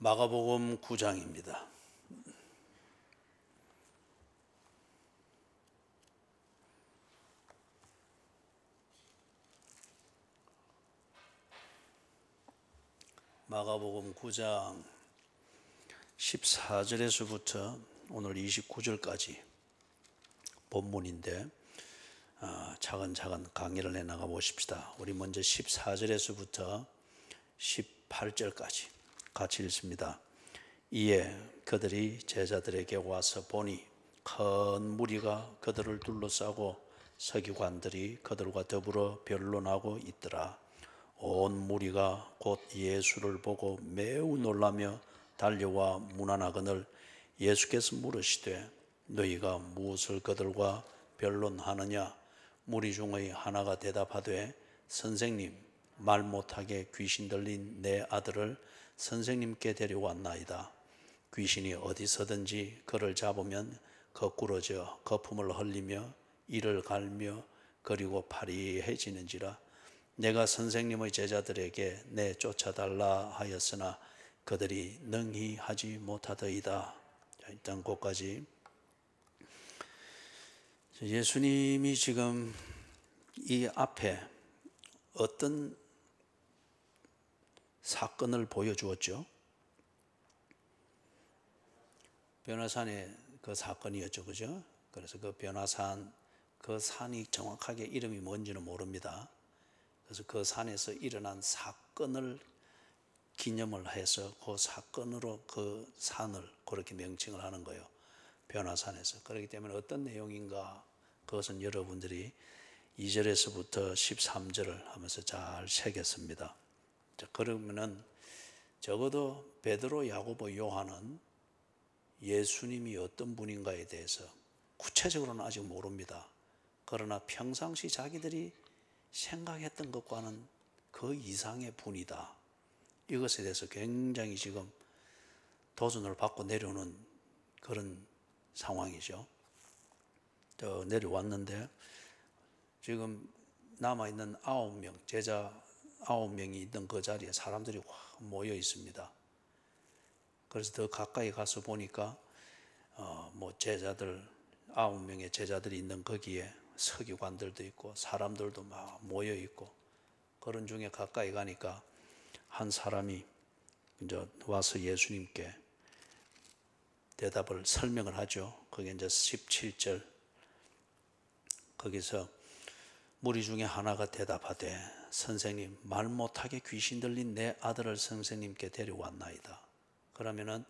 마가복음 9장입니다. 마가복음 9장 14절에서부터 오늘 29절까지 본문인데 차근차근 강의를 해나가 보십시다. 우리 먼저 14절에서부터 18절까지 같이 읽습니다. 이에 그들이 제자들에게 와서 보니 큰 무리가 그들을 둘러싸고 서기관들이 그들과 더불어 변론하고 있더라. 온 무리가 곧 예수를 보고 매우 놀라며 달려와 문안하거늘 예수께서 물으시되 너희가 무엇을 그들과 변론하느냐? 무리 중의 하나가 대답하되 선생님, 말 못하게 귀신 들린 내 아들을 선생님께 데려왔나이다. 귀신이 어디서든지 그를 잡으면 거꾸러져 거품을 흘리며 이를 갈며 그리고 파리해지는지라. 내가 선생님의 제자들에게 내 쫓아달라 하였으나 그들이 능히 하지 못하더이다. 일단 거기까지. 예수님이 지금 이 앞에 어떤 사건을 보여주었죠? 변화산의 그 사건이었죠, 그죠? 그래서 그 변화산, 그 산이 정확하게 이름이 뭔지는 모릅니다. 그래서 그 산에서 일어난 사건을 기념을 해서 그 사건으로 그 산을 그렇게 명칭을 하는 거예요. 변화산에서. 그렇기 때문에 어떤 내용인가 그것은 여러분들이 2절에서부터 13절을 하면서 잘 새겼습니다. 자, 그러면은 적어도 베드로, 야고보, 요한은 예수님이 어떤 분인가에 대해서 구체적으로는 아직 모릅니다. 그러나 평상시 자기들이 생각했던 것과는 그 이상의 분이다. 이것에 대해서 굉장히 지금 도전을 받고 내려오는 그런 상황이죠. 내려왔는데 지금 남아있는 9명, 제자 9명이 있던 그 자리에 사람들이 모여 있습니다. 그래서 더 가까이 가서 보니까 제자들 9명의 제자들이 있는 거기에 서기관들도 있고 사람들도 막 모여 있고, 그런 중에 가까이 가니까 한 사람이 이제 와서 예수님께 대답을 설명을 하죠. 그게 이제 17절. 거기서 무리 중에 하나가 대답하되 선생님, 말 못하게 귀신 들린 내 아들을 선생님께 데려왔나이다. 그러면은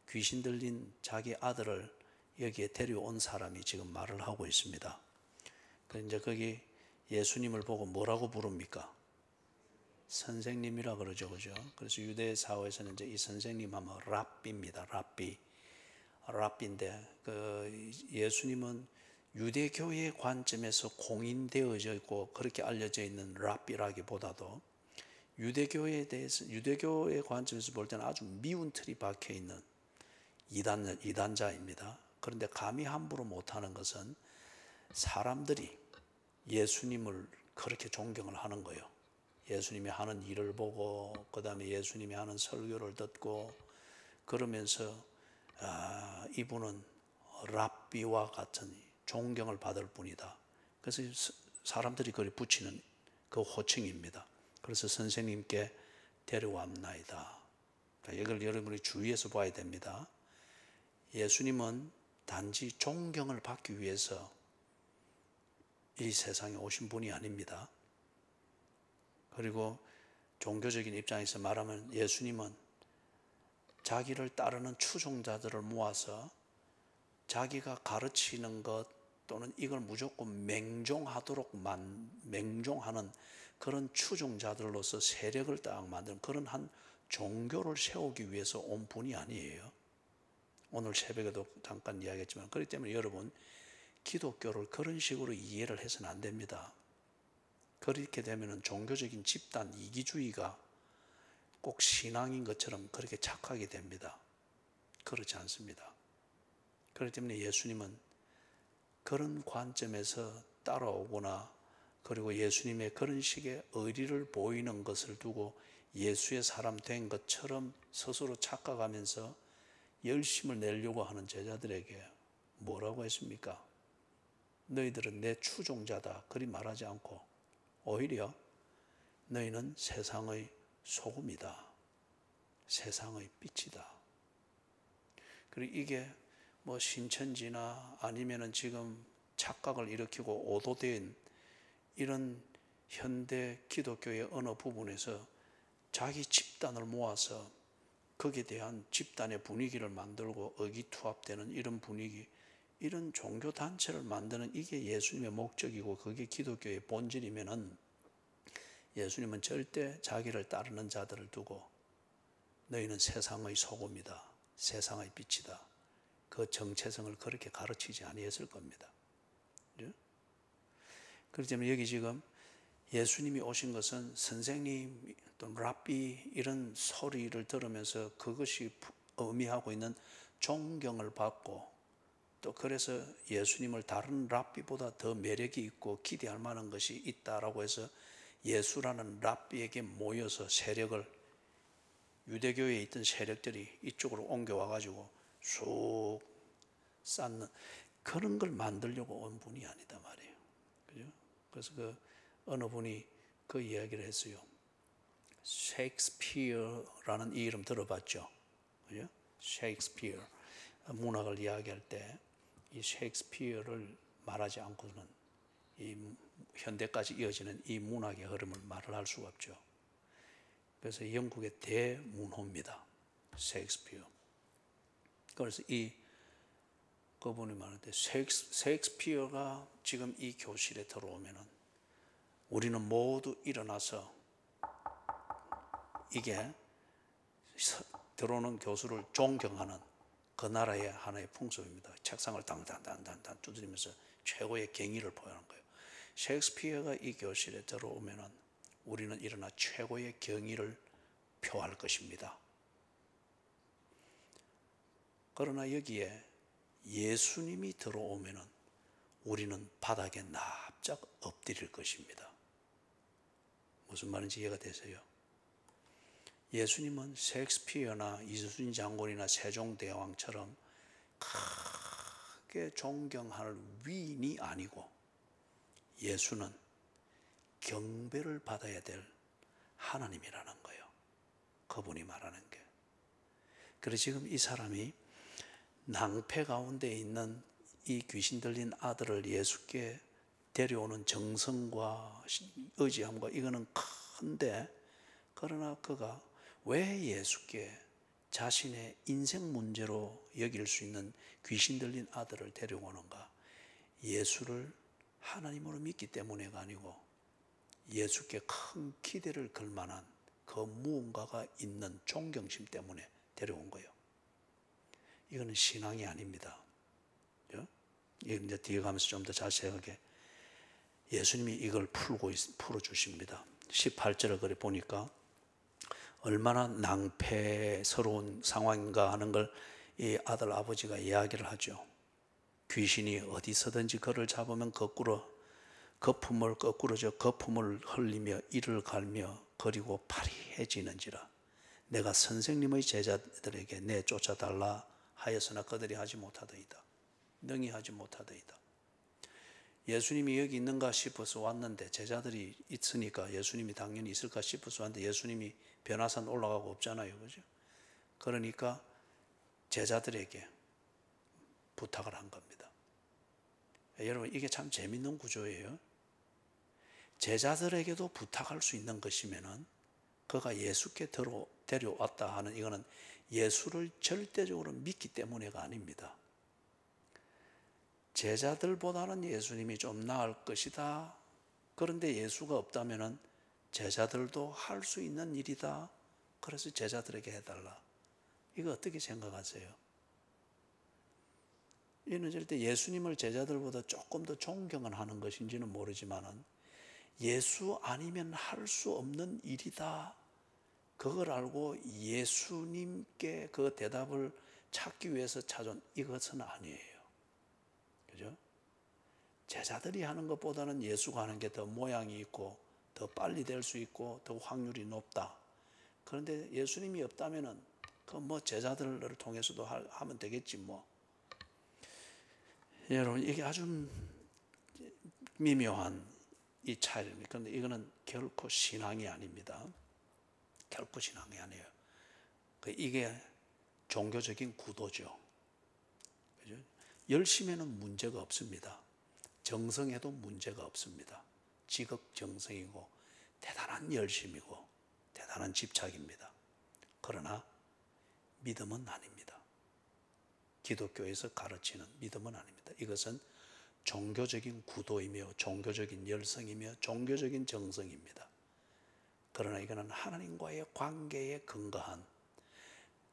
귀신 들린 자기 아들을 여기에 데려온 사람이 지금 말을 하고 있습니다. 이제 거기 예수님을 보고 뭐라고 부릅니까? 선생님이라 그러죠, 그죠? 그래서 유대 사회에서는 이제 이 선생님 하면 랍비입니다. 랍비인데 예수님은 유대교의 관점에서 공인되어져 있고 그렇게 알려져 있는 랍비라기보다도 유대교에 대해서, 유대교의 관점에서 볼 때는 아주 미운 틀이 박혀 있는 이단자입니다. 그런데 감히 함부로 못하는 것은 사람들이 예수님을 그렇게 존경을 하는 거예요. 예수님이 하는 일을 보고 그 다음에 예수님이 하는 설교를 듣고 그러면서 이분은 랍비와 같은 존경을 받을 분이다. 그래서 사람들이 그를 붙이는 그 호칭입니다. 그래서 선생님께 데려왔나이다. 이걸 여러분이 주의해서 봐야 됩니다. 예수님은 단지 존경을 받기 위해서 이 세상에 오신 분이 아닙니다. 그리고 종교적인 입장에서 말하면 예수님은 자기를 따르는 추종자들을 모아서 자기가 가르치는 것 또는 이걸 무조건 맹종하도록 맹종하는 그런 추종자들로서 세력을 딱 만드는 그런 한 종교를 세우기 위해서 온 분이 아니에요. 오늘 새벽에도 잠깐 이야기했지만, 그렇기 때문에 여러분, 기독교를 그런 식으로 이해를 해서는 안 됩니다. 그렇게 되면 종교적인 집단 이기주의가 꼭 신앙인 것처럼 그렇게 착하게 됩니다. 그렇지 않습니다. 그렇기 때문에 예수님은 그런 관점에서 따라오거나 그리고 예수님의 그런 식의 의리를 보이는 것을 두고 예수의 사람 된 것처럼 스스로 착각하면서 열심을 내려고 하는 제자들에게 뭐라고 했습니까? 너희들은 내 추종자다 그리 말하지 않고 오히려 너희는 세상의 소금이다, 세상의 빛이다. 그리고 이게 뭐 신천지나 아니면은 지금 착각을 일으키고 오도된 이런 현대 기독교의 어느 부분에서 자기 집단을 모아서 거기에 대한 집단의 분위기를 만들고 의기투합되는 이런 분위기, 이런 종교단체를 만드는 이게 예수님의 목적이고 그게 기독교의 본질이면은 예수님은 절대 자기를 따르는 자들을 두고 너희는 세상의 소금이다, 세상의 빛이다, 그 정체성을 그렇게 가르치지 아니했을 겁니다. 그렇다면 여기 지금 예수님이 오신 것은 선생님 또는 랍비 이런 소리를 들으면서 그것이 의미하고 있는 존경을 받고 또 그래서 예수님을 다른 랍비보다 더 매력이 있고 기대할 만한 것이 있다라고 해서 예수라는 랍비에게 모여서 세력을, 유대교에 있던 세력들이 이쪽으로 옮겨와 가지고 쑥 쌓는 그런 걸 만들려고 온 분이 아니다 말이에요. 그죠? 그래서 그 어느 분이 그 이야기를 했어요. 셰익스피어라는 이 이름 들어봤죠? 그죠? 셰익스피어 문학을 이야기할 때 이 셰익스피어를 말하지 않고는 이 현대까지 이어지는 이 문학의 흐름을 말을 할 수가 없죠. 그래서 영국의 대문호입니다. 셰익스피어. 그래서 이 그분이 말하는데 셰익스피어가 지금 이 교실에 들어오면은 우리는 모두 일어나서 이게 들어오는 교수를 존경하는 그 나라의 하나의 풍습입니다. 책상을 당당당당 두드리면서 최고의 경의를 표하는 거예요. 셰익스피어가 이 교실에 들어오면은 우리는 일어나 최고의 경의를 표할 것입니다. 그러나 여기에 예수님이 들어오면은 우리는 바닥에 납작 엎드릴 것입니다. 무슨 말인지 이해가 되세요? 예수님은 셰익스피어나 이순신 장군이나 세종대왕처럼 크게 존경할 위인이 아니고 예수는 경배를 받아야 될 하나님이라는 거예요. 그분이 말하는 게. 그래서 지금 이 사람이 낭패 가운데 있는 이 귀신 들린 아들을 예수께 데려오는 정성과 의지함과 이거는 큰데, 그러나 그가 왜 예수께 자신의 인생 문제로 여길 수 있는 귀신 들린 아들을 데려오는가? 예수를 하나님으로 믿기 때문에가 아니고 예수께 큰 기대를 걸 만한 그 무언가가 있는 존경심 때문에 데려온 거예요. 이거는 신앙이 아닙니다. 이제 뒤에 가면서 좀 더 자세하게 예수님이 이걸 풀어주십니다. 18절을 그래 보니까 얼마나 낭패스러운 상황인가 하는 걸 이 아들 아버지가 이야기를 하죠. 귀신이 어디서든지 그를 잡으면 거품을 거꾸로져 거품을 흘리며 이를 갈며 그리고 파리해지는지라. 내가 선생님의 제자들에게 내쫓아달라 하였으나 그들이 하지 못하더이다. 능히 하지 못하더이다. 예수님이 여기 있는가 싶어서 왔는데 제자들이 있으니까 예수님이 당연히 있을까 싶어서 왔는데 예수님이 변화산 올라가고 없잖아요. 그죠? 그러니까 제자들에게 부탁을 한 겁니다. 여러분 이게 참 재밌는 구조예요. 제자들에게도 부탁할 수 있는 것이면은 그가 예수께 데려왔다 하는 이거는 예수를 절대적으로 믿기 때문에가 아닙니다. 제자들보다는 예수님이 좀 나을 것이다. 그런데 예수가 없다면은 제자들도 할 수 있는 일이다. 그래서 제자들에게 해달라. 이거 어떻게 생각하세요? 이는 절대 예수님을 제자들보다 조금 더 존경을 하는 것인지는 모르지만은 예수 아니면 할 수 없는 일이다. 그걸 알고 예수님께 그 대답을 찾기 위해서 찾아온 이것은 아니에요. 그죠? 제자들이 하는 것보다는 예수가 하는 게 더 모양이 있고 더 빨리 될 수 있고 더 확률이 높다. 그런데 예수님이 없다면은 그 뭐 제자들을 통해서도 하면 되겠지 뭐. 여러분 이게 아주 미묘한 이 차이입니다. 그런데 이거는 결코 신앙이 아닙니다. 결코 신앙이 아니에요. 이게 종교적인 구도죠. 그죠? 열심에는 문제가 없습니다. 정성에도 문제가 없습니다. 지극정성이고 대단한 열심이고 대단한 집착입니다. 그러나 믿음은 아닙니다. 기독교에서 가르치는 믿음은 아닙니다. 이것은 종교적인 구도이며 종교적인 열성이며 종교적인 정성입니다. 그러나 이거는 하나님과의 관계에 근거한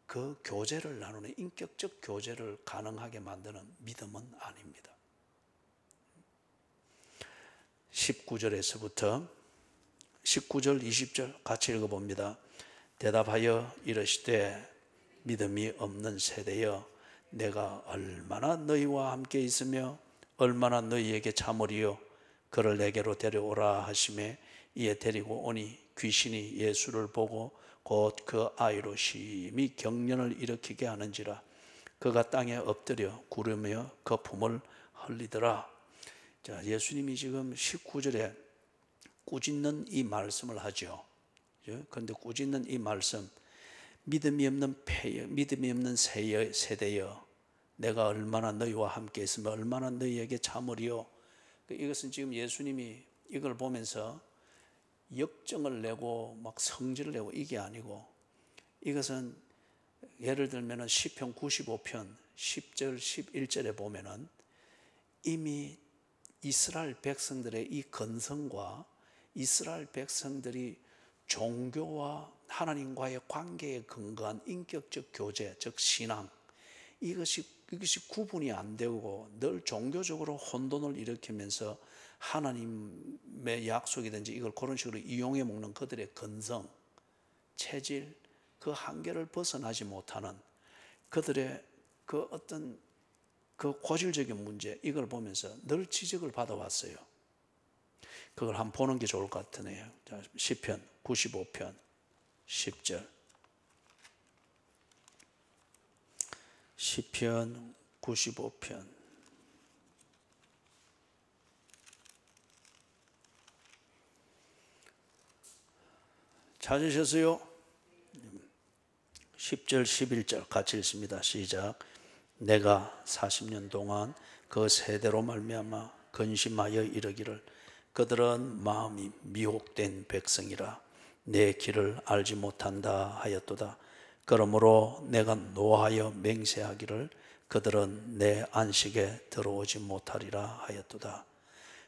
그 교제를 나누는 인격적 교제를 가능하게 만드는 믿음은 아닙니다. 19절에서부터 19절 20절 같이 읽어봅니다. 대답하여 이르시되 믿음이 없는 세대여 내가 얼마나 너희와 함께 있으며 얼마나 너희에게 참으리요. 그를 내게로 데려오라 하시매 이에 데리고 오니 귀신이 예수를 보고 곧 그 아이로 심히 경련을 일으키게 하는지라 그가 땅에 엎드려 구르며 거품을 흘리더라. 자, 예수님이 지금 19절에 꾸짖는 이 말씀을 하죠. 그런데 꾸짖는 이 말씀, 믿음이 없는 폐여, 믿음이 없는 세대여 내가 얼마나 너희와 함께 있으며 얼마나 너희에게 참으리요. 이것은 지금 예수님이 이걸 보면서 역정을 내고 막 성질을 내고 이게 아니고, 이것은 예를 들면 시편 95편 10절 11절에 보면은 이미 이스라엘 백성들의 이 근성과 이스라엘 백성들이 종교와 하나님과의 관계에 근거한 인격적 교제, 즉 신앙, 이것이 구분이 안 되고 늘 종교적으로 혼돈을 일으키면서 하나님의 약속이든지 이걸 그런 식으로 이용해 먹는 그들의 근성, 체질, 그 한계를 벗어나지 못하는 그들의 그 어떤 그 고질적인 문제, 이걸 보면서 늘 지적을 받아왔어요. 그걸 한번 보는 게 좋을 것 같으네요. 자, 시편 95편 10절. 시편 95편 찾으셨어요? 10절 11절 같이 읽습니다. 시작. 내가 40년 동안 그 세대로 말미암아 근심하여 이르기를 그들은 마음이 미혹된 백성이라 내 길을 알지 못한다 하였도다. 그러므로 내가 노하여 맹세하기를 그들은 내 안식에 들어오지 못하리라 하였도다.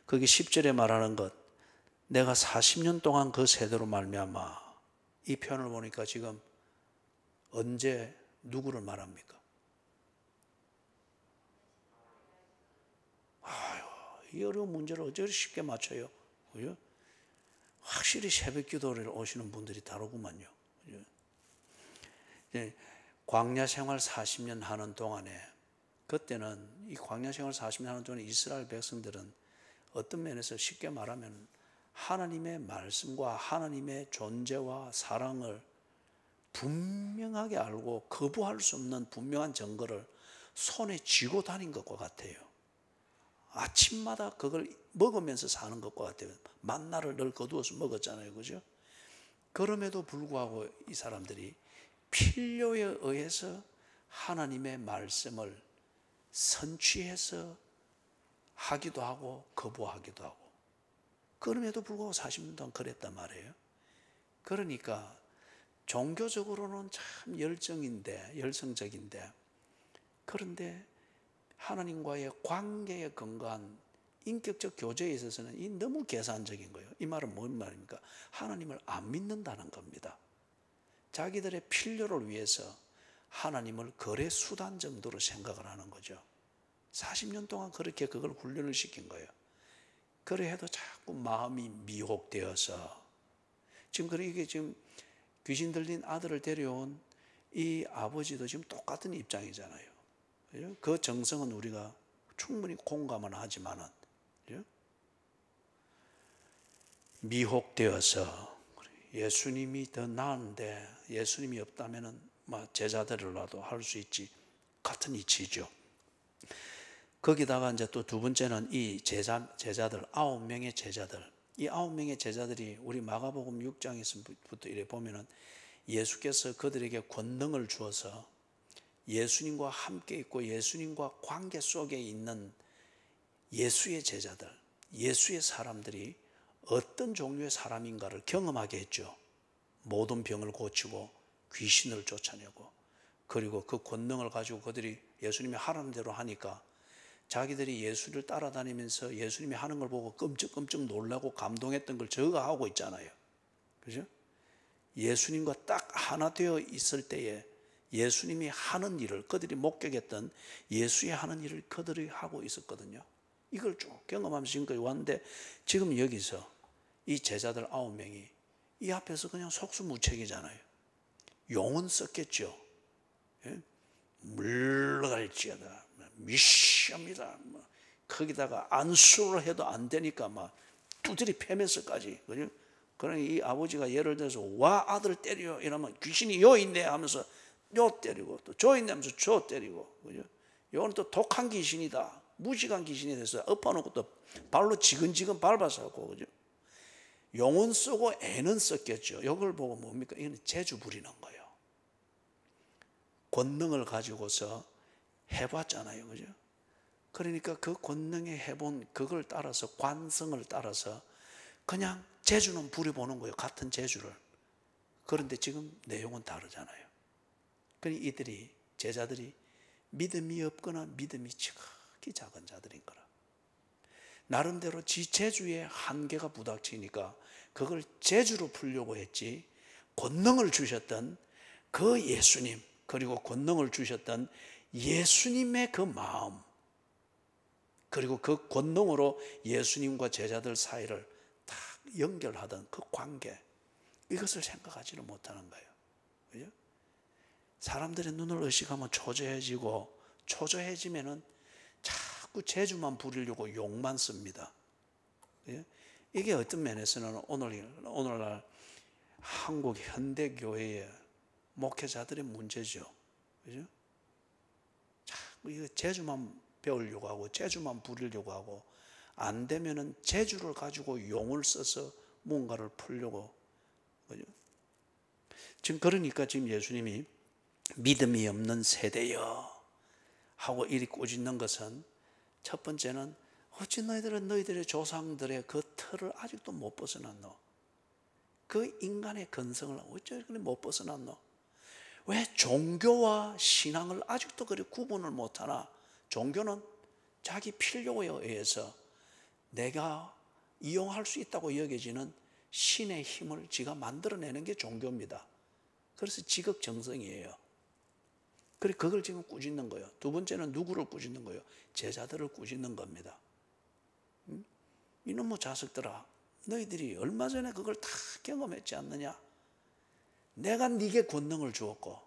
거기 10절에 말하는 것, 내가 40년 동안 그 세대로 말미암아, 이 표현을 보니까 지금 언제 누구를 말합니까? 이 어려운 문제를 어찌 쉽게 맞춰요? 그죠? 확실히 새벽 기도를 오시는 분들이 다르구만요. 그죠? 광야 생활 40년 하는 동안에, 그때는 이 광야 생활 40년 하는 동안에 이스라엘 백성들은 어떤 면에서 쉽게 말하면 하나님의 말씀과 하나님의 존재와 사랑을 분명하게 알고 거부할 수 없는 분명한 증거를 손에 쥐고 다닌 것과 같아요. 아침마다 그걸 먹으면서 사는 것과 같아요. 만나를 늘 거두어서 먹었잖아요. 그죠? 그럼에도 불구하고 이 사람들이 필요에 의해서 하나님의 말씀을 선취해서 하기도 하고 거부하기도 하고, 그럼에도 불구하고 40년 동안 그랬단 말이에요. 그러니까 종교적으로는 참 열성적인데, 그런데 하나님과의 관계에 근거한 인격적 교제에 있어서는 이 너무 계산적인 거예요. 이 말은 뭔 말입니까? 하나님을 안 믿는다는 겁니다. 자기들의 필요를 위해서 하나님을 거래 수단 정도로 생각을 하는 거죠. 40년 동안 그렇게 그걸 훈련을 시킨 거예요. 그래 해도 자꾸 마음이 미혹되어서, 지금 이게 지금 귀신 들린 아들을 데려온 이 아버지도 지금 똑같은 입장이잖아요. 그 정성은 우리가 충분히 공감은 하지만은, 미혹되어서 예수님이 더 나은데 예수님이 없다면은 제자들이라도 할 수 있지, 같은 이치죠. 거기다가 이제 또 두 번째는 이 제자들 9명의 제자들, 이 9명의 제자들이 우리 마가복음 6장에서부터 이래 보면은 예수께서 그들에게 권능을 주어서 예수님과 함께 있고 예수님과 관계 속에 있는 예수의 제자들, 예수의 사람들이 어떤 종류의 사람인가를 경험하게 했죠. 모든 병을 고치고 귀신을 쫓아내고, 그리고 그 권능을 가지고 그들이 예수님이 하라는 대로 하니까 자기들이 예수를 따라다니면서 예수님이 하는 걸 보고 끔찍끔찍 놀라고 감동했던 걸 저가 하고 있잖아요. 그죠? 예수님과 딱 하나 되어 있을 때에 예수님이 하는 일을, 그들이 목격했던 예수의 하는 일을 그들이 하고 있었거든요. 이걸 쭉 경험하면서 지금까지 왔는데, 지금 여기서 이 제자들 9명이 이 앞에서 그냥 속수무책이잖아요. 용은 썼겠죠. 예? 물러갈지어다, 미시합니다. 거기다가 안수를 해도 안 되니까 막 두드리 패면서까지. 그죠? 그러니 이 아버지가 예를 들어서 와 아들 때려 이러면 귀신이 요 있네 하면서 요 때리고, 또 저 있네 하면서 저 때리고. 그죠? 요건 또 독한 귀신이다, 무식한 귀신이 돼서 엎어놓고 또 발로 지근지근 밟아서 하고. 그죠? 용은 쓰고 애는 썼겠죠. 이걸 보고 뭡니까? 이건 재주 부리는 거예요. 권능을 가지고서 해봤잖아요. 그죠? 그러니까 그 권능에 해본 그걸 따라서, 관성을 따라서 그냥 재주는 부려보는 거예요. 같은 재주를. 그런데 지금 내용은 다르잖아요. 그러니 이들이, 제자들이 믿음이 없거나 믿음이 지극히 작은 자들인 거라. 나름대로 지 재주의 한계가 부닥치니까 그걸 재주로 풀려고 했지, 권능을 주셨던 그 예수님, 그리고 권능을 주셨던 예수님의 그 마음, 그리고 그 권능으로 예수님과 제자들 사이를 딱 연결하던 그 관계, 이것을 생각하지를 못하는 거예요. 그죠? 사람들의 눈을 의식하면 초조해지고, 초조해지면은 자꾸 재주만 부리려고 욕만 씁니다. 그죠? 이게 어떤 면에서는 오늘날 한국 현대교회의 목회자들의 문제죠. 그죠? 자꾸 이거 재주만 배우려고 하고 재주만 부리려고 하고, 안 되면은 재주를 가지고 용을 써서 뭔가를 풀려고. 그죠? 지금 그러니까 지금 예수님이 믿음이 없는 세대여 하고 이리 꾸짖는 것은, 첫 번째는 어찌 너희들은 너희들의 조상들의 그 틀을 아직도 못 벗어났노? 그 인간의 근성을 어찌 못 벗어났노? 왜 종교와 신앙을 아직도 그리 구분을 못하나? 종교는 자기 필요에 의해서 내가 이용할 수 있다고 여겨지는 신의 힘을 지가 만들어내는 게 종교입니다. 그래서 지극정성이에요. 그래서 그걸 지금 꾸짖는 거예요. 두 번째는 누구를 꾸짖는 거예요? 제자들을 꾸짖는 겁니다. 이놈의 자식들아, 너희들이 얼마 전에 그걸 다 경험했지 않느냐? 내가 네게 권능을 주었고,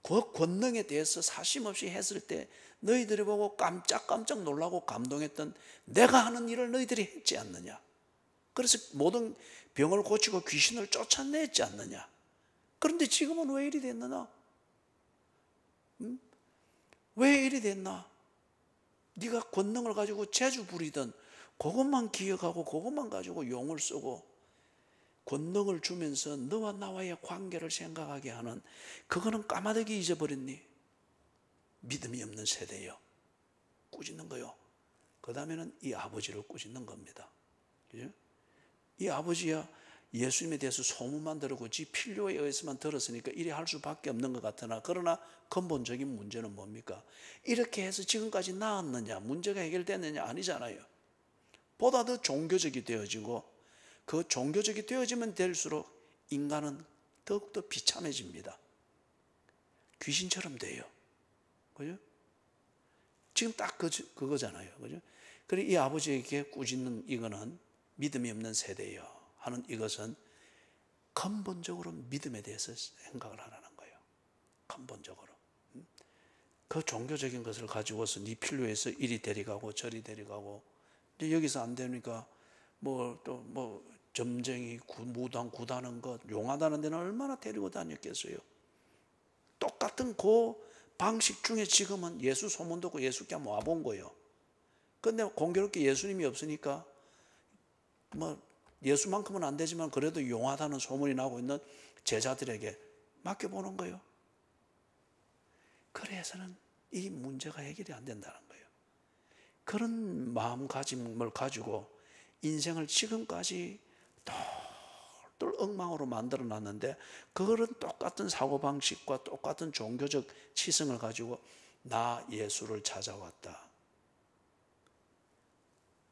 그 권능에 대해서 사심없이 했을 때 너희들이 보고 깜짝깜짝 놀라고 감동했던 내가 하는 일을 너희들이 했지 않느냐? 그래서 모든 병을 고치고 귀신을 쫓아냈지 않느냐? 그런데 지금은 왜 이리 됐느냐? 왜 이리 됐나? 네가 권능을 가지고 재주 부리던 그것만 기억하고 그것만 가지고 용을 쓰고, 권능을 주면서 너와 나와의 관계를 생각하게 하는, 그거는 까마득히 잊어버렸니? 믿음이 없는 세대요. 꾸짖는 거요. 그 다음에는 이 아버지를 꾸짖는 겁니다. 그죠? 이 아버지야 예수님에 대해서 소문만 들었고 지 필요에 의해서만 들었으니까 이래 할 수밖에 없는 것 같으나, 그러나 근본적인 문제는 뭡니까? 이렇게 해서 지금까지 나았느냐, 문제가 해결됐느냐? 아니잖아요. 보다 더 종교적이 되어지고, 그 종교적이 되어지면 될수록 인간은 더욱더 비참해집니다. 귀신처럼 돼요. 그죠? 지금 딱 그거잖아요. 그죠? 그리고 이 아버지에게 꾸짖는 이거는 믿음이 없는 세대예요 하는 이것은 근본적으로 믿음에 대해서 생각을 하라는 거예요. 근본적으로. 그 종교적인 것을 가지고서 네 필요해서 이리 데려가고 저리 데려가고, 이제 여기서 안 되니까 점쟁이, 무당, 굿하는 것, 용하다는 데는 얼마나 데리고 다녔겠어요. 똑같은 그 방식 중에 지금은 예수 소문 듣고 예수께 한번 와본 거예요. 근데 공교롭게 예수님이 없으니까 뭐 예수만큼은 안 되지만 그래도 용하다는 소문이 나고 있는 제자들에게 맡겨보는 거예요. 그래서는 이 문제가 해결이 안 된다는 거예요. 그런 마음가짐을 가지고 인생을 지금까지 똘똘 엉망으로 만들어 놨는데, 그런 똑같은 사고방식과 똑같은 종교적 치성을 가지고 나 예수를 찾아왔다,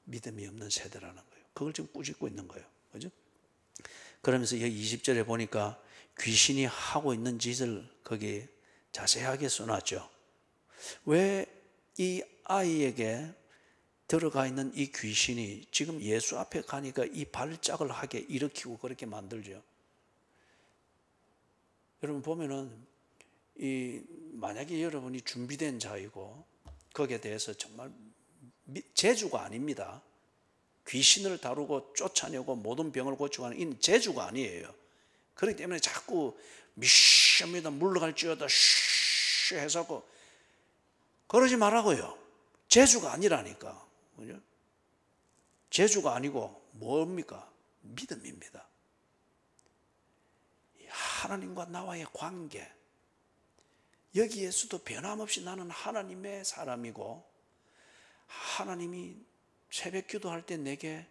믿음이 없는 세대라는 거예요. 그걸 지금 꾸짖고 있는 거예요. 그죠? 그러면서 여기 20절에 보니까 귀신이 하고 있는 짓을 거기 자세하게 써놨죠. 왜 이 아이에게 들어가 있는 이 귀신이 지금 예수 앞에 가니까 이 발작을 하게 일으키고 그렇게 만들죠. 여러분 보면은 만약에 여러분이 준비된 자이고 거기에 대해서 정말 재주가 아닙니다. 귀신을 다루고 쫓아내고 모든 병을 고치고 하는 이 재주가 아니에요. 그렇기 때문에 자꾸 미션입니다, 물러갈지어다 쉬 해서 그러지 말라고요. 재주가 아니라니까. 그죠? 재주가 아니고 뭡니까? 믿음입니다. 하나님과 나와의 관계, 여기에서도 변함없이 나는 하나님의 사람이고, 하나님이 새벽 기도할 때 내게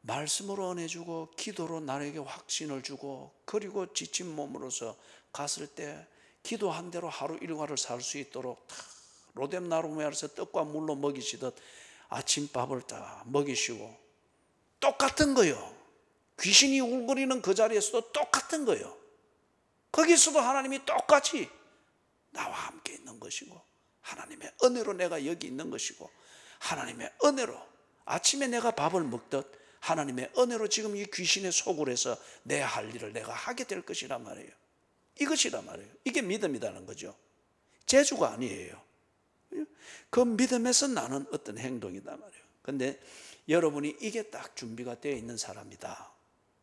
말씀으로 은혜 주고 기도로 나에게 확신을 주고, 그리고 지친 몸으로서 갔을 때 기도한 대로 하루 일과를 살 수 있도록 로뎀 나루메아에서 떡과 물로 먹이시듯 아침밥을 다 먹이시고, 똑같은 거요. 귀신이 울거리는 그 자리에서도 똑같은 거요. 거기서도 하나님이 똑같이 나와 함께 있는 것이고, 하나님의 은혜로 내가 여기 있는 것이고, 하나님의 은혜로 아침에 내가 밥을 먹듯 하나님의 은혜로 지금 이 귀신의 속을 해서 내 할 일을 내가 하게 될 것이란 말이에요. 이것이란 말이에요. 이게 믿음이라는 거죠. 재주가 아니에요. 그 믿음에서 나는 어떤 행동이단 말이에요. 그런데 여러분이 이게 딱 준비가 되어 있는 사람이다.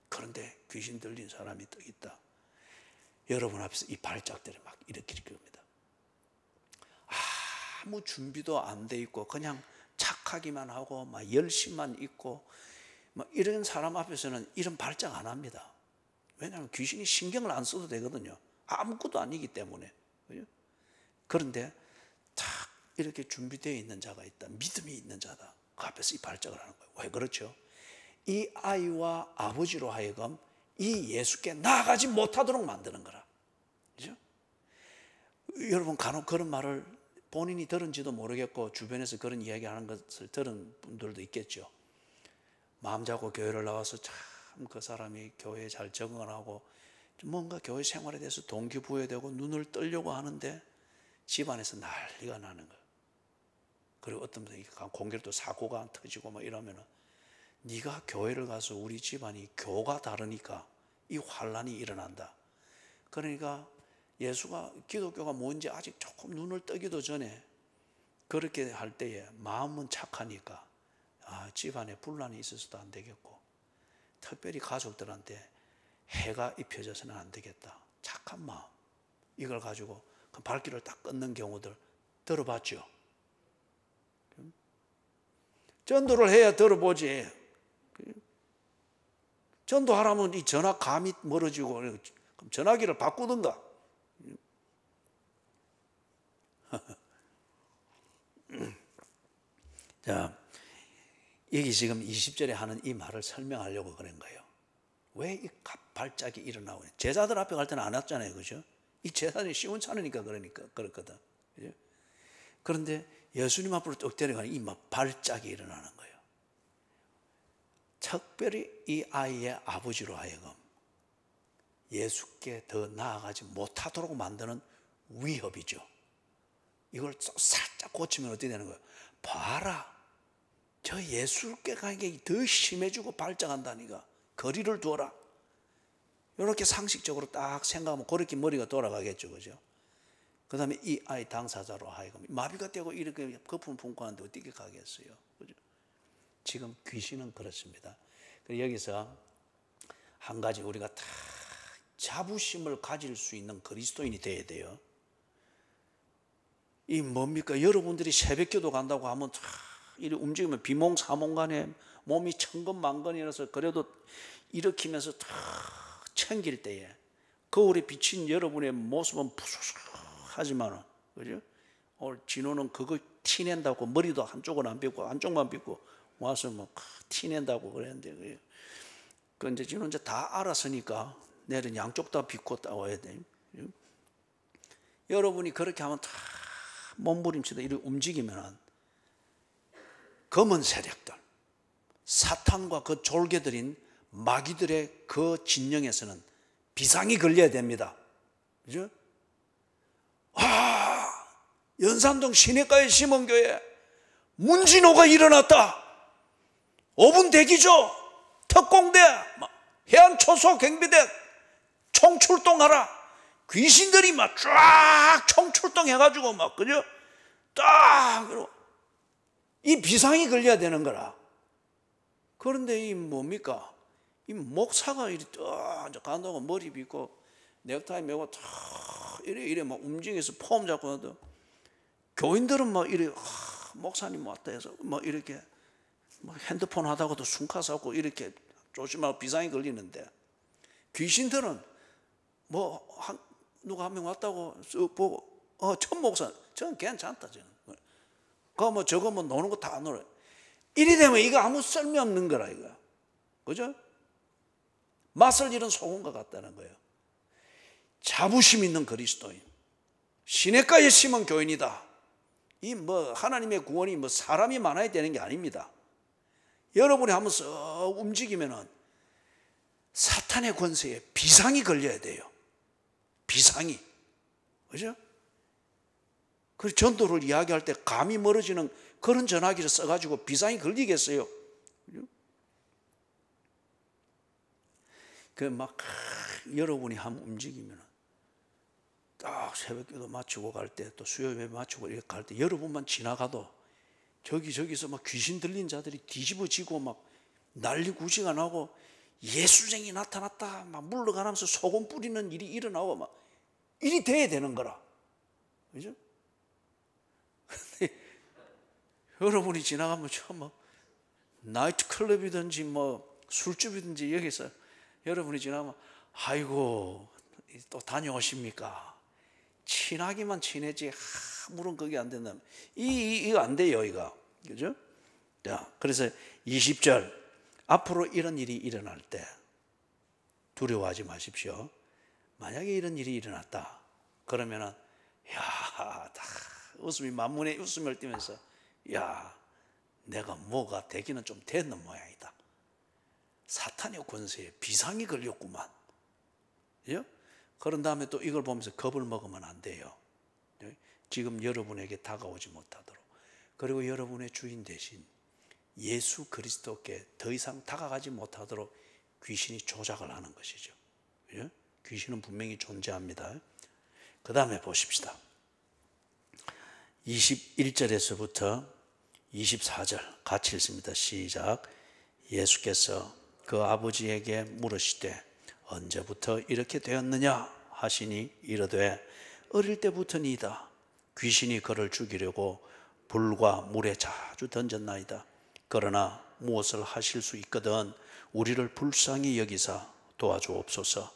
그런데 귀신 들린 사람이 또 있다. 여러분 앞에서 이 발작들을 막 일으킬 겁니다. 아무 준비도 안 돼 있고 그냥 착하기만 하고 막 열심만 있고 막 이런 사람 앞에서는 이런 발작 안 합니다. 왜냐하면 귀신이 신경을 안 써도 되거든요. 아무것도 아니기 때문에. 그죠? 그런데 딱 이렇게 준비되어 있는 자가 있다, 믿음이 있는 자다, 그 앞에서 이 발작을 하는 거예요. 왜 그렇죠? 이 아이와 아버지로 하여금 이 예수께 나아가지 못하도록 만드는 거라. 그죠? 여러분 간혹 그런 말을 본인이 들은지도 모르겠고 주변에서 그런 이야기하는 것을 들은 분들도 있겠죠. 마음 잡고 교회를 나와서 참 그 사람이 교회에 잘 적응을 하고 뭔가 교회 생활에 대해서 동기부여되고 눈을 뜨려고 하는데 집안에서 난리가 나는 거예요. 그리고 어떤 분이 공교롭게 사고가 터지고 막 이러면은 네가 교회를 가서 우리 집안이 교가 다르니까 이 환란이 일어난다. 그러니까 예수가, 기독교가 뭔지 아직 조금 눈을 뜨기도 전에 그렇게 할 때에 마음은 착하니까 집안에 분란이 있어서도 안 되겠고, 특별히 가족들한테 해가 입혀져서는 안 되겠다. 착한 마음, 이걸 가지고 그 발길을 딱 끊는 경우들 들어봤죠. 전도를 해야 들어보지. 전도하라면 이 전화 감이 멀어지고, 그럼 전화기를 바꾸든가. 자, 여기 지금 20절에 하는 이 말을 설명하려고 그런 거예요. 왜 이 발작이 일어나고, 제자들 앞에 갈 때는 안 왔잖아요. 그죠? 이 제자들이 시원찮으니까 그렇거든. 그죠? 그런데 예수님 앞으로 뚝 데려가니 이 막 발작이 일어나는 거예요. 특별히 이 아이의 아버지로 하여금 예수께 더 나아가지 못하도록 만드는 위협이죠. 이걸 살짝 고치면 어떻게 되는 거예요? 봐라, 저 예수께 가는 게 더 심해지고 발작한다니까. 거리를 두어라. 이렇게 상식적으로 딱 생각하면 그렇게 머리가 돌아가겠죠. 그죠? 그 다음에 이 아이 당사자로 하여금 마비가 되고 이렇게 거품 품고 하는데 어떻게 가겠어요? 그죠? 지금 귀신은 그렇습니다. 여기서 한 가지 우리가 다 자부심을 가질 수 있는 그리스도인이 되어야 돼요. 이 뭡니까? 여러분들이 새벽기도 간다고 하면 다 이리 움직이면 비몽사몽간에 몸이 천근만근이라서 그래도 일으키면서 다 챙길 때에 거울에 비친 여러분의 모습은 푸석하지만, 그죠? 오늘 진호는 그거 티낸다고 머리도 한쪽은 안 빗고 한쪽만 빗고 와서 뭐 티낸다고 그랬는데, 그 이제 진호 이제 다 알았으니까 내일은 양쪽 다 빗고 따와야 돼. 여러분이 그렇게 하면 다 몸부림치다 이렇게 움직이면 검은 세력들, 사탄과 그 졸개들인 마귀들의 그 진영에서는 비상이 걸려야 됩니다. 그죠? 연산동 시내가에 심은교회 문진호가 일어났다. 5분 대기죠. 특공대, 해안초소 경비대 총출동하라. 귀신들이 막 쫙 총출동해가지고 막, 그죠? 딱, 이 비상이 걸려야 되는 거라. 그런데 이 뭡니까? 이 목사가 이리 딱 간다고 머리 빗고 넥타이 메고 탁 이래 막 움직여서 폼 잡고 하도 교인들은 막 이래 목사님 왔다 해서 막 이렇게 막 핸드폰 하다가도 숨가 잡고 이렇게 조심하고 비상이 걸리는데, 귀신들은 뭐 누가 한 명 왔다고 쓱 보고 전 목사 저는 괜찮다 저는. 그 뭐 저거 뭐 노는 거 다 놀아. 이리 되면 이거 아무 쓸모 없는 거라 이거. 그죠? 맛을 잃은 소금과 같다는 거예요. 자부심 있는 그리스도인. 시냇가에 심은 교인이다. 이 뭐 하나님의 구원이 뭐 사람이 많아야 되는 게 아닙니다. 여러분이 한번 썩 움직이면은 사탄의 권세에 비상이 걸려야 돼요. 비상이. 그죠? 그 전도를 이야기할 때 감이 멀어지는 그런 전화기를 써가지고 비상이 걸리겠어요? 그 막 여러분이 한번 움직이면 딱 새벽기도 마치고 갈 때 또 수요예배 마치고 이렇게 갈 때 여러분만 지나가도 저기서 막 귀신 들린 자들이 뒤집어지고 막 난리구시가 나고 예수쟁이 나타났다 막 물러가면서 소금 뿌리는 일이 일어나고 막 일이 돼야 되는 거라. 그죠? 여러분이 지나가면 뭐 나이트클럽이든지 뭐 술집이든지 여기서 여러분이 지나가면 아이고 또 다녀오십니까? 친하기만 친해지 아무런 그게 안 된다면 이거 안 돼요 이거. 그죠? 자, 그래서 20절 앞으로 이런 일이 일어날 때 두려워하지 마십시오. 만약에 이런 일이 일어났다 그러면은 야, 다 웃음이 만문에 웃음을 띠면서 야, 내가 뭐가 되기는 좀 됐는 모양이다. 사탄의 권세에 비상이 걸렸구만. 예? 그런 다음에 또 이걸 보면서 겁을 먹으면 안 돼요. 지금 여러분에게 다가오지 못하도록. 그리고 여러분의 주인 대신 예수 그리스도께 더 이상 다가가지 못하도록 귀신이 조작을 하는 것이죠. 예? 귀신은 분명히 존재합니다. 그 다음에 보십시다. 21절에서부터 24절 같이 읽습니다. 시작. 예수께서 그 아버지에게 물으시되 언제부터 이렇게 되었느냐 하시니 이르되 어릴 때부터니이다. 귀신이 그를 죽이려고 불과 물에 자주 던졌나이다. 그러나 무엇을 하실 수 있거든 우리를 불쌍히 여기사 도와주옵소서.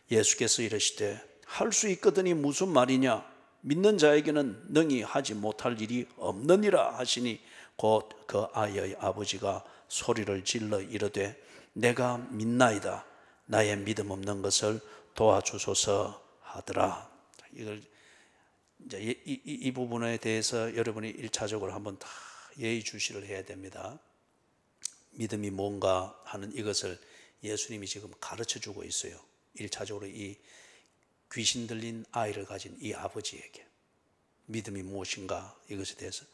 예수께서 이르시되 할 수 있거든이 무슨 말이냐? 믿는 자에게는 능히 하지 못할 일이 없느니라 하시니 곧 그 아이의 아버지가 소리를 질러 이르되 내가 믿나이다. 나의 믿음 없는 것을 도와주소서 하더라. 이걸 이제 이 부분에 대해서 여러분이 1차적으로 한번 다 예의주시를 해야 됩니다. 믿음이 뭔가 하는 이것을 예수님이 지금 가르쳐 주고 있어요. 1차적으로 이 귀신 들린 아이를 가진 이 아버지에게 믿음이 무엇인가 이것에 대해서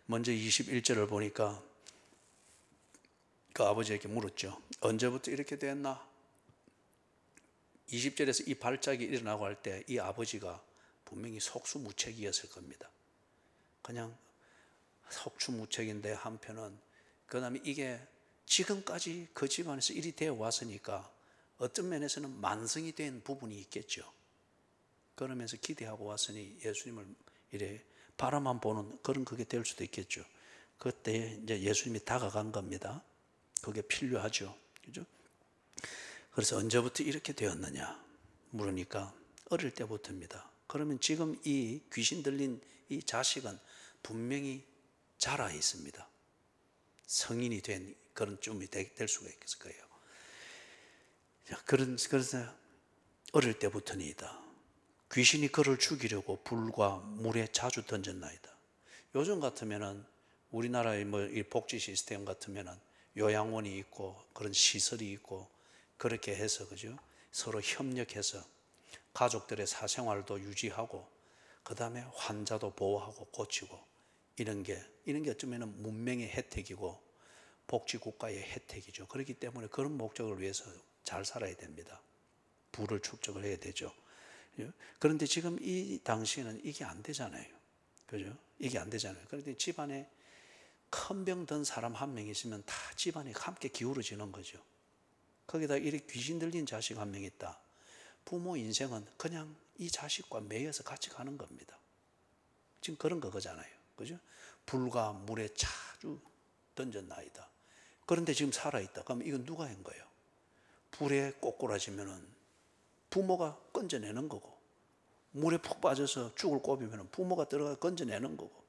먼저 21절을 보니까 그 아버지에게 물었죠. 언제부터 이렇게 됐나? 20절에서 이 발작이 일어나고 할 때 이 아버지가 분명히 속수무책이었을 겁니다. 그냥 속수무책인데 한편은 그 다음에 이게 지금까지 그 집안에서 일이 되어 왔으니까 어떤 면에서는 만성이 된 부분이 있겠죠. 그러면서 기대하고 왔으니 예수님을 이래 바라만 보는 그런 그게 될 수도 있겠죠. 그때 이제 예수님이 다가간 겁니다. 그게 필요하죠. 그죠? 그래서 언제부터 이렇게 되었느냐 물으니까 어릴 때부터입니다. 그러면 지금 이 귀신 들린 이 자식은 분명히 자라 있습니다. 성인이 된 그런 쯤이 될 수가 있을 거예요. 그래서 어릴 때부터니이다. 귀신이 그를 죽이려고 불과 물에 자주 던졌나이다. 요즘 같으면은 우리나라의 뭐 이 복지 시스템 같으면은 요양원이 있고 그런 시설이 있고 그렇게 해서 그죠? 서로 협력해서 가족들의 사생활도 유지하고 그 다음에 환자도 보호하고 고치고 이런 게 어쩌면 문명의 혜택이고 복지국가의 혜택이죠. 그렇기 때문에 그런 목적을 위해서 잘 살아야 됩니다. 부를 축적을 해야 되죠. 그런데 지금 이 당시에는 이게 안 되잖아요. 그죠? 이게 안 되잖아요. 그런데 집안에 큰 병 든 사람 한 명 있으면 다 집안이 함께 기울어지는 거죠. 거기다 이렇게 귀신 들린 자식 한 명 있다. 부모 인생은 그냥 이 자식과 매여서 같이 가는 겁니다. 지금 그런 거잖아요. 그죠? 불과 물에 자주 던졌나이다. 그런데 지금 살아있다. 그럼 이건 누가 한 거예요? 불에 꼬꾸라지면은 부모가 건져내는 거고, 물에 푹 빠져서 죽을 꼽이면 부모가 들어가 건져내는 거고,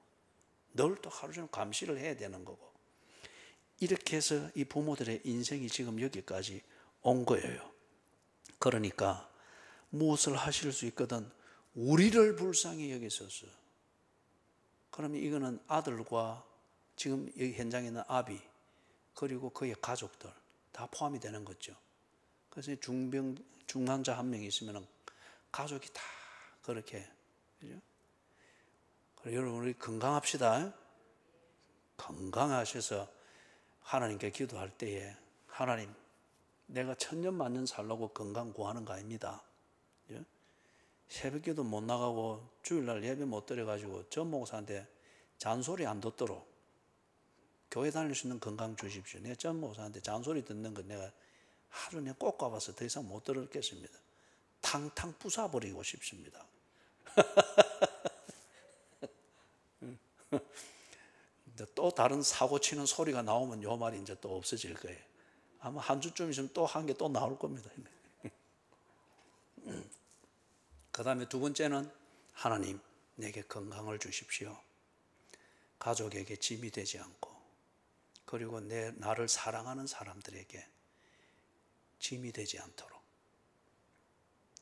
늘 또 하루 종일 감시를 해야 되는 거고, 이렇게 해서 이 부모들의 인생이 지금 여기까지 온 거예요. 그러니까 무엇을 하실 수 있거든 우리를 불쌍히 여기소서. 그러면 이거는 아들과 지금 여기 현장에 있는 아비 그리고 그의 가족들 다 포함이 되는 거죠. 그래서 중환자 한 명 있으면 가족이 다 그렇게, 그죠? 여러분 우리 건강합시다. 건강하셔서 하나님께 기도할 때에 하나님 내가 천년만년 살라고 건강 구하는 거 아닙니다. 새벽기도 못 나가고 주일날 예배 못 드려가지고 전 목사한테 잔소리 안 듣도록 교회 다닐 수 있는 건강 주십시오. 내가 전 목사한테 잔소리 듣는 거 내가 하루 내가 꼭 가봐서 더 이상 못 들었겠습니다. 탕탕 부숴버리고 싶습니다. 또 다른 사고 치는 소리가 나오면 요 말이 이제 또 없어질 거예요. 아마 한 주쯤 있으면 또 한 개 또 나올 겁니다. 그 다음에 두 번째는 하나님 내게 건강을 주십시오. 가족에게 짐이 되지 않고 그리고 나를 사랑하는 사람들에게 짐이 되지 않도록.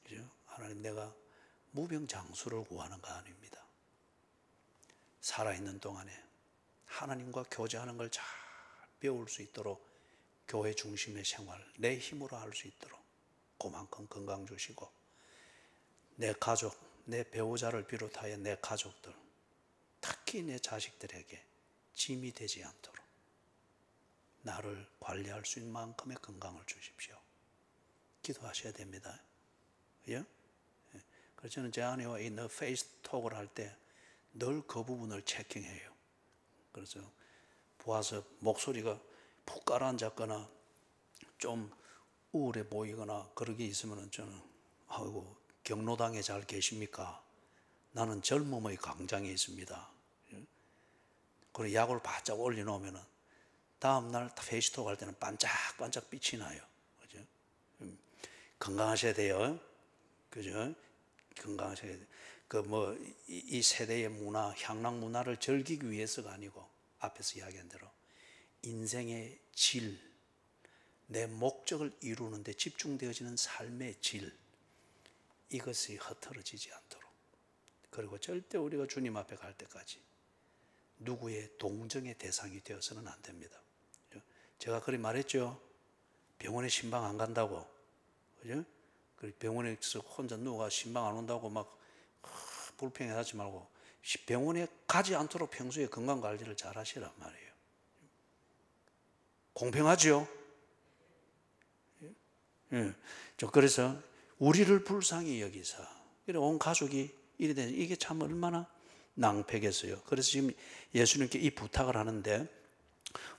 그죠? 하나님 내가 무병장수를 구하는 거 아닙니다. 살아있는 동안에 하나님과 교제하는 걸 잘 배울 수 있도록 교회 중심의 생활 내 힘으로 할 수 있도록 그만큼 건강 주시고 내 가족, 내 배우자를 비롯하여 내 가족들 특히 내 자식들에게 짐이 되지 않도록 나를 관리할 수 있는 만큼의 건강을 주십시오. 기도하셔야 됩니다. 예? 그래서 저는 제 아내와 이 페이스톡을 할 때 늘 그 부분을 체킹해요. 그래서 보아서 목소리가 푹 가라앉았거나 좀 우울해 보이거나 그러게 있으면 저는 아이고 경로당에 잘 계십니까? 나는 젊음의 광장에 있습니다. 그리고 약을 바짝 올려놓으면 다음날 페이스톡 할 때는 반짝반짝 빛이 나요. 그죠? 건강하셔야 돼요. 그죠? 건강하셔야 돼요. 이 세대의 문화, 향락 문화를 즐기기 위해서가 아니고 앞에서 이야기한 대로 인생의 질, 내 목적을 이루는 데 집중되어지는 삶의 질, 이것이 흐트러지지 않도록 그리고 절대 우리가 주님 앞에 갈 때까지 누구의 동정의 대상이 되어서는 안 됩니다. 제가 그리 말했죠. 병원에 신방 안 간다고. 그죠? 병원에서 혼자 누가 신방 안 온다고 막 불평하지 말고 병원에 가지 않도록 평소에 건강관리를 잘 하시란 말이에요. 공평하죠? 예. 그래서 우리를 불쌍히 여기사 온 가족이 이래 되는 이게 참 얼마나 낭패겠어요. 그래서 지금 예수님께 이 부탁을 하는데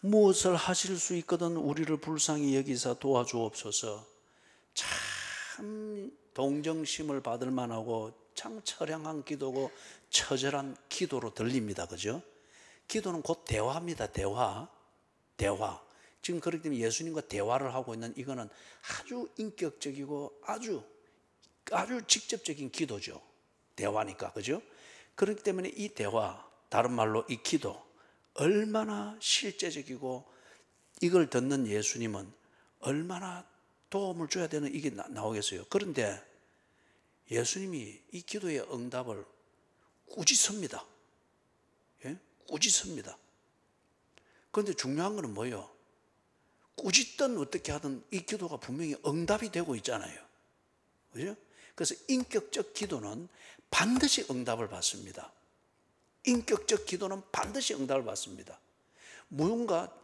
무엇을 하실 수 있거든 우리를 불쌍히 여기사 도와주옵소서. 참 동정심을 받을 만하고 참 처량한 기도고 처절한 기도로 들립니다. 그죠? 기도는 곧 대화입니다. 대화. 지금 그렇기 때문에 예수님과 대화를 하고 있는 이거는 아주 인격적이고 아주 직접적인 기도죠. 대화니까. 그죠? 그렇기 때문에 이 대화, 다른 말로 이 기도, 얼마나 실제적이고 이걸 듣는 예수님은 얼마나 도움을 줘야 되는 이게 나오겠어요. 그런데 예수님이 이 기도의 응답을 꾸짖습니다. 예? 꾸짖습니다. 그런데 중요한 거는 뭐예요? 꾸짖든 어떻게 하든 이 기도가 분명히 응답이 되고 있잖아요. 그죠? 그래서 인격적 기도는 반드시 응답을 받습니다. 인격적 기도는 반드시 응답을 받습니다. 무언가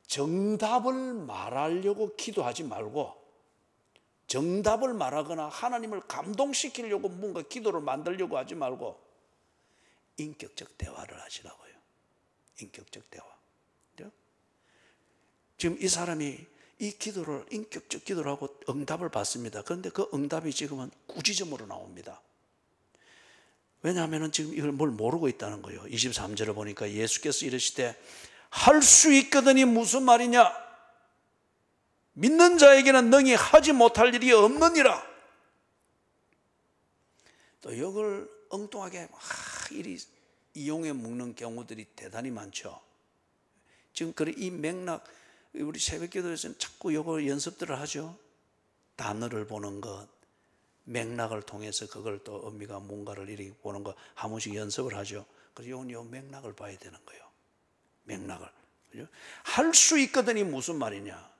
정답을 말하려고 기도하지 말고 정답을 말하거나 하나님을 감동시키려고 뭔가 기도를 만들려고 하지 말고 인격적 대화를 하시라고요. 인격적 대화. 지금 이 사람이 이 기도를 인격적 기도를 하고 응답을 받습니다. 그런데 그 응답이 지금은 꾸짖음으로 나옵니다. 왜냐하면 지금 이걸 뭘 모르고 있다는 거예요. 23절을 보니까 예수께서 이르시되 할 수 있거든이 무슨 말이냐? 믿는 자에게는 능히 하지 못할 일이 없느니라. 또 이걸 엉뚱하게 이리 이용해 먹는 경우들이 대단히 많죠. 지금 이 맥락, 우리 새벽기도에서는 자꾸 이거 연습들을 하죠. 단어를 보는 것, 맥락을 통해서 그걸 또 의미가 뭔가를 이렇게 보는 거 한 번씩 연습을 하죠. 그래서 요 맥락을 봐야 되는 거예요. 맥락을. 할 수 있거든이 무슨 말이냐?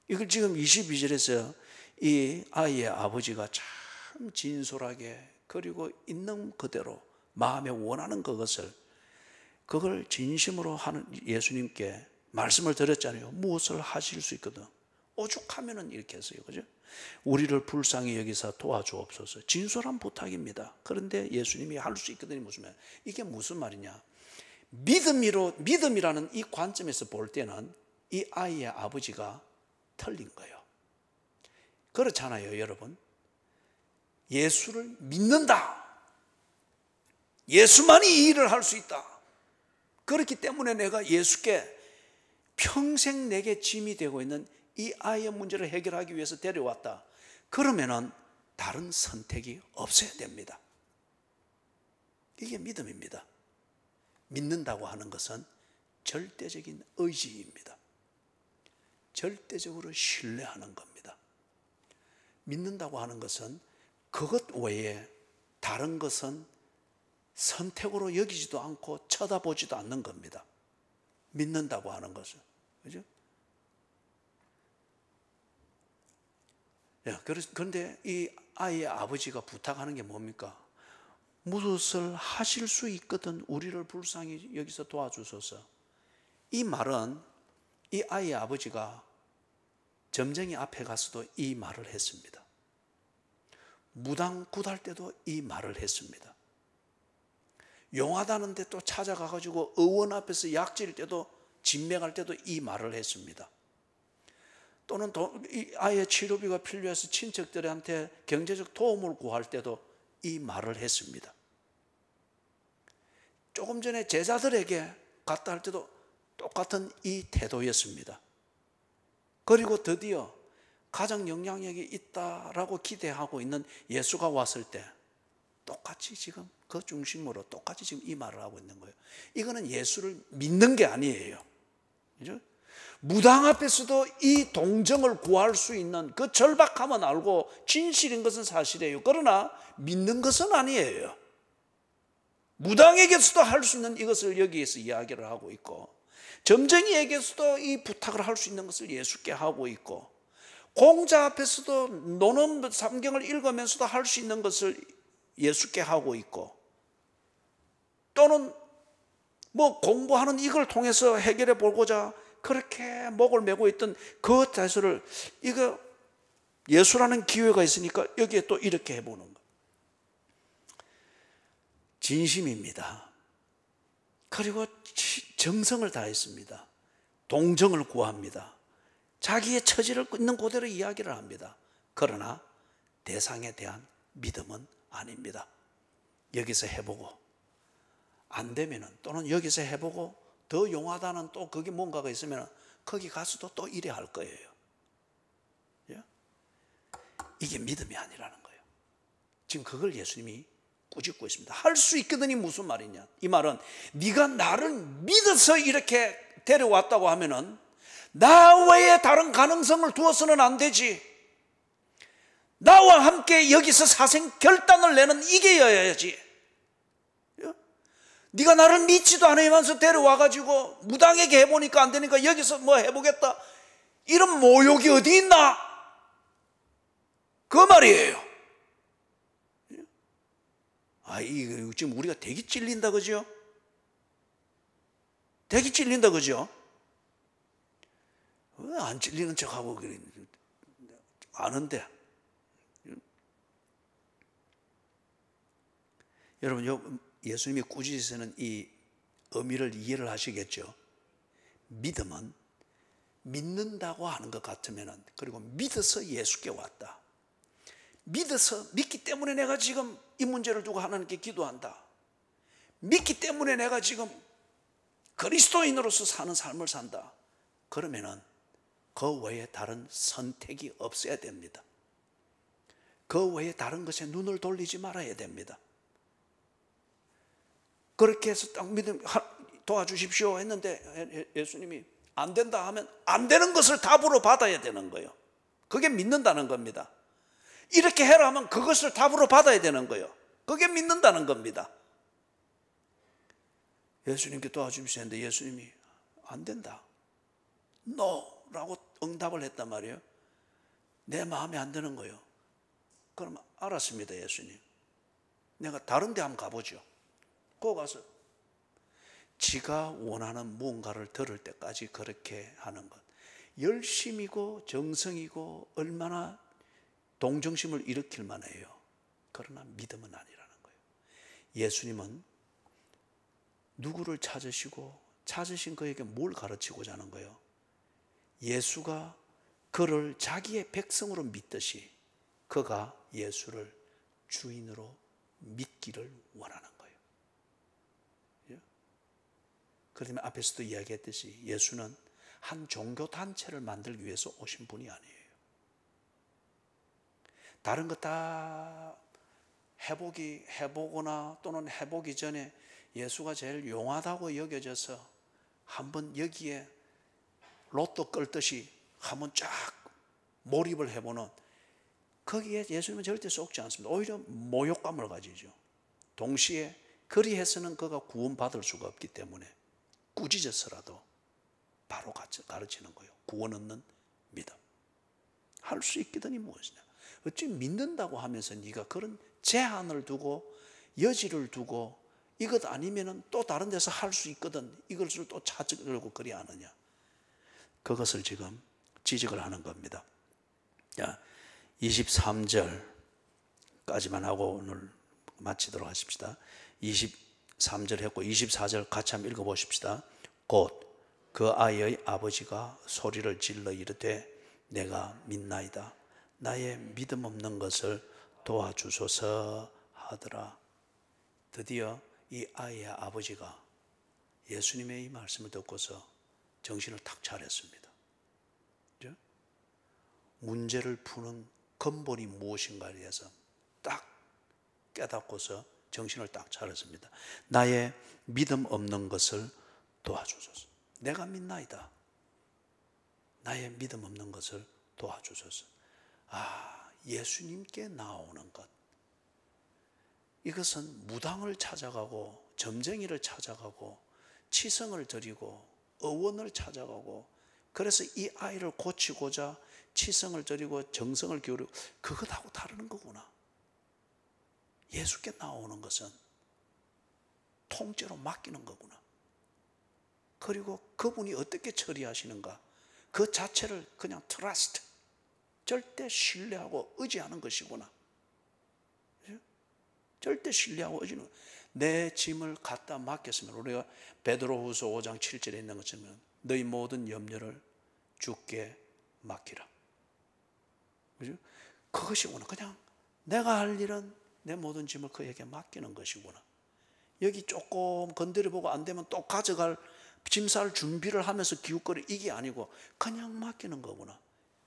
이걸 지금 22절에서 이 아이의 아버지가 참 진솔하게 그리고 있는 그대로 마음에 원하는 그걸 진심으로 하는 예수님께 말씀을 드렸잖아요. 무엇을 하실 수 있거든. 오죽하면은 이렇게 했어요. 그죠? 우리를 불쌍히 여기사 도와주옵소서. 진솔한 부탁입니다. 그런데 예수님이 할 수 있거든요. 무슨 말? 이게 무슨 말이냐? 믿음이라는 이 관점에서 볼 때는 이 아이의 아버지가 틀린 거예요. 그렇잖아요, 여러분. 예수를 믿는다. 예수만이 이 일을 할 수 있다. 그렇기 때문에 내가 예수께 평생 내게 짐이 되고 있는 이 아이의 문제를 해결하기 위해서 데려왔다. 그러면은 다른 선택이 없어야 됩니다. 이게 믿음입니다. 믿는다고 하는 것은 절대적인 의지입니다. 절대적으로 신뢰하는 겁니다. 믿는다고 하는 것은 그것 외에 다른 것은 선택으로 여기지도 않고 쳐다보지도 않는 겁니다. 믿는다고 하는 것은. 그죠? 그런데 이 아이의 아버지가 부탁하는 게 뭡니까? 무엇을 하실 수 있거든 우리를 불쌍히 여기서 도와주소서. 이 말은 이 아이의 아버지가 점쟁이 앞에 가서도 이 말을 했습니다. 무당 굿할 때도 이 말을 했습니다. 용하다는데 또 찾아가가지고 의원 앞에서 약질 때도 진맥할 때도 이 말을 했습니다. 또는 이 아이의 치료비가 필요해서 친척들한테 경제적 도움을 구할 때도 이 말을 했습니다. 조금 전에 제자들에게 갔다 할 때도 똑같은 이 태도였습니다. 그리고 드디어 가장 영향력이 있다라고 기대하고 있는 예수가 왔을 때 똑같이 지금 그 중심으로 똑같이 지금 이 말을 하고 있는 거예요. 이거는 예수를 믿는 게 아니에요. 그죠? 무당 앞에서도 이 동정을 구할 수 있는 그 절박함은 알고 진실인 것은 사실이에요. 그러나 믿는 것은 아니에요. 무당에게서도 할 수 있는 이것을 여기에서 이야기를 하고 있고 점쟁이에게서도 이 부탁을 할 수 있는 것을 예수께 하고 있고 공자 앞에서도 노는 삼경을 읽으면서도 할 수 있는 것을 예수께 하고 있고 또는 뭐 공부하는 이걸 통해서 해결해 보고자 그렇게 목을 메고 있던 그 자세를 이거 예수라는 기회가 있으니까 여기에 또 이렇게 해보는 거. 진심입니다. 그리고 정성을 다했습니다. 동정을 구합니다. 자기의 처지를 있는 그대로 이야기를 합니다. 그러나 대상에 대한 믿음은 아닙니다. 여기서 해보고 안 되면은, 또는 여기서 해보고 더 용하다는 또 그게 뭔가가 있으면 거기 가서도 또 이래 할 거예요. 이게 믿음이 아니라는 거예요. 지금 그걸 예수님이 꾸짖고 있습니다. 할 수 있거든이 무슨 말이냐? 이 말은 네가 나를 믿어서 이렇게 데려왔다고 하면은 나 외에 다른 가능성을 두어서는 안 되지. 나와 함께 여기서 사생 결단을 내는 이게여야지. 네가 나를 믿지도 않으면서 데려와가지고 무당에게 해보니까 안 되니까 여기서 뭐 해보겠다, 이런 모욕이 어디 있나? 그 말이에요. 이거 지금 우리가 되게 찔린다, 그죠? 되게 찔린다, 그죠? 왜 안 찔리는 척하고 아는데. 여러분, 예수님이 꾸짖으시는 이 의미를 이해를 하시겠죠? 믿음은 믿는다고 하는 것 같으면은, 그리고 믿어서 예수께 왔다, 믿어서, 믿기 때문에 내가 지금 이 문제를 두고 하나님께 기도한다, 믿기 때문에 내가 지금 그리스도인으로서 사는 삶을 산다, 그러면은 그 외에 다른 선택이 없어야 됩니다. 그 외에 다른 것에 눈을 돌리지 말아야 됩니다. 그렇게 해서 딱 믿음, 도와주십시오 했는데 예수님이 안 된다 하면 안 되는 것을 답으로 받아야 되는 거예요. 그게 믿는다는 겁니다. 이렇게 해라 하면 그것을 답으로 받아야 되는 거예요. 그게 믿는다는 겁니다. 예수님께 도와주십시오 했는데 예수님이 안 된다, NO 라고 응답을 했단 말이에요. 내 마음에 안 드는 거예요. 그럼 알았습니다, 예수님, 내가 다른 데 한번 가보죠. 거 가서 지가 원하는 무언가를 들을 때까지 그렇게 하는 것, 열심이고 정성이고 얼마나 동정심을 일으킬 만해요. 그러나 믿음은 아니라는 거예요. 예수님은 누구를 찾으시고 찾으신 그에게 뭘 가르치고자 하는 거예요? 예수가 그를 자기의 백성으로 믿듯이 그가 예수를 주인으로 믿기를 원하는 거예요. 그렇기 때문에 앞에서도 이야기했듯이 예수는 한 종교단체를 만들기 위해서 오신 분이 아니에요. 다른 거 다 해보거나 또는 해보기 전에 예수가 제일 용하다고 여겨져서 한번 여기에 로또 끌듯이 한번 쫙 몰입을 해보는, 거기에 예수님은 절대 속지 않습니다. 오히려 모욕감을 가지죠. 동시에 그리해서는 그가 구원받을 수가 없기 때문에 꾸짖어서라도 바로 가르치는 거예요. 구원 얻는 믿음. 할 수 있거든이 무엇이냐? 어찌 믿는다고 하면서 네가 그런 제한을 두고 여지를 두고 이것 아니면은 또 다른 데서 할 수 있거든, 이것을 또 찾으려고 그리 하느냐? 그것을 지금 지적을 하는 겁니다. 자, 23절까지만 하고 오늘 마치도록 하십시다. 23절 했고 24절 같이 한번 읽어보십시다. 곧 그 아이의 아버지가 소리를 질러 이르되 내가 믿나이다, 나의 믿음 없는 것을 도와주소서 하더라. 드디어 이 아이의 아버지가 예수님의 이 말씀을 듣고서 정신을 탁 차렸습니다. 그죠? 문제를 푸는 근본이 무엇인가에 대해서 딱 깨닫고서 정신을 딱 차렸습니다. 나의 믿음 없는 것을 도와주소서. 내가 믿나이다, 나의 믿음 없는 것을 도와주소서. 예수님께 나오는 것, 이것은 무당을 찾아가고 점쟁이를 찾아가고 치성을 드리고 의원을 찾아가고, 그래서 이 아이를 고치고자 치성을 드리고 정성을 기울이고, 그것하고 다르는 거구나. 예수께 나오는 것은 통째로 맡기는 거구나. 그리고 그분이 어떻게 처리하시는가, 그 자체를 그냥 트러스트, 절대 신뢰하고 의지하는 것이구나. 절대 신뢰하고 의지는, 내 짐을 갖다 맡겼으면, 우리가 베드로후서 5장 7절에 있는 것처럼 너희 모든 염려를 주께 맡기라. 그죠? 그것이구나. 그냥 내가 할 일은 내 모든 짐을 그에게 맡기는 것이구나. 여기 조금 건드려보고 안 되면 또 가져갈 짐 쌀 준비를 하면서 기웃거리, 이게 아니고 그냥 맡기는 거구나.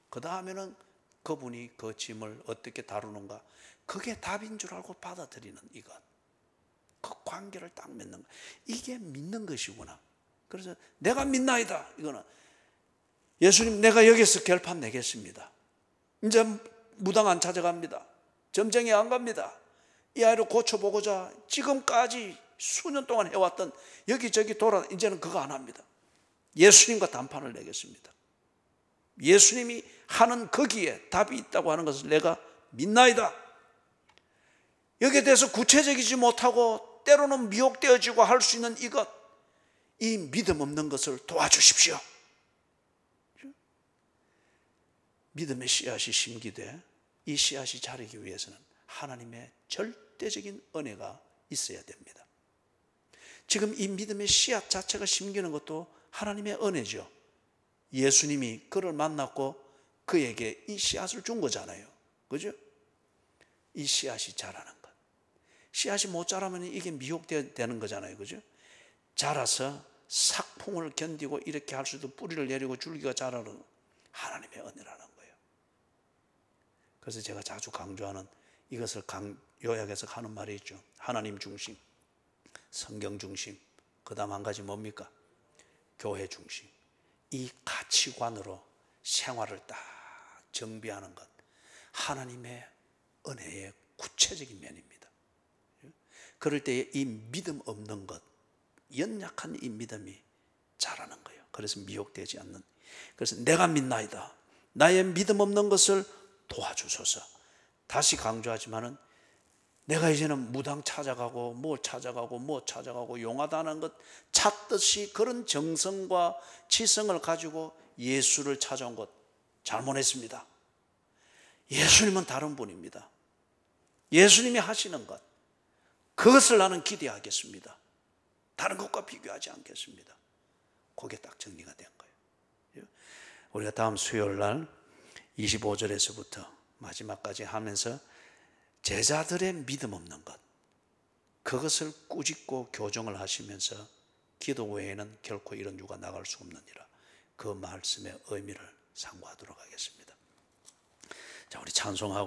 그 다음에는 그분이 그 짐을 어떻게 다루는가, 그게 답인 줄 알고 받아들이는 이것, 그 관계를 딱 맺는 것, 이게 믿는 것이구나. 그래서 내가 믿나이다. 이거는 예수님, 내가 여기서 결판 내겠습니다. 이제 무당 안 찾아갑니다. 점쟁이 안 갑니다. 이 아이를 고쳐보고자 지금까지 수년 동안 해왔던 여기저기 돌아, 이제는 그거 안 합니다. 예수님과 단판을 내겠습니다. 예수님이 하는 거기에 답이 있다고 하는 것을 내가 믿나이다. 여기에 대해서 구체적이지 못하고 때로는 미혹되어지고 할 수 있는 이것, 이 믿음 없는 것을 도와주십시오. 믿음의 씨앗이 심기되 이 씨앗이 자라기 위해서는 하나님의 절대적인 은혜가 있어야 됩니다. 지금 이 믿음의 씨앗 자체가 심기는 것도 하나님의 은혜죠. 예수님이 그를 만났고 그에게 이 씨앗을 준 거잖아요. 그죠? 이 씨앗이 자라는 것. 씨앗이 못 자라면 이게 미혹되는 거잖아요. 그죠? 자라서 삭풍을 견디고 이렇게 할 수도, 뿌리를 내리고 줄기가 자라는 하나님의 은혜라는 거예요. 그래서 제가 자주 강조하는 이것을 요약해서 하는 말이 있죠. 하나님 중심, 성경 중심, 그 다음 한 가지 뭡니까? 교회 중심. 이 가치관으로 생활을 딱 정비하는 것, 하나님의 은혜의 구체적인 면입니다. 그럴 때에 이 믿음 없는 것, 연약한 이 믿음이 자라는 거예요. 그래서 미혹되지 않는. 그래서 내가 믿나이다. 나의 믿음 없는 것을 도와주소서. 다시 강조하지만은 내가 이제는 무당 찾아가고 뭐 찾아가고 용하다는 것 찾듯이 그런 정성과 지성을 가지고 예수를 찾아온 것 잘못했습니다. 예수님은 다른 분입니다. 예수님이 하시는 것, 그것을 나는 기대하겠습니다. 다른 것과 비교하지 않겠습니다. 그게 딱 정리가 된 거예요. 우리가 다음 수요일 날 25절에서부터 마지막까지 하면서 제자들의 믿음 없는 것, 그것을 꾸짖고 교정을 하시면서 기도 외에는 결코 이런 유가 나갈 수 없느니라, 그 말씀의 의미를 상고하도록 하겠습니다. 자, 우리 찬송하고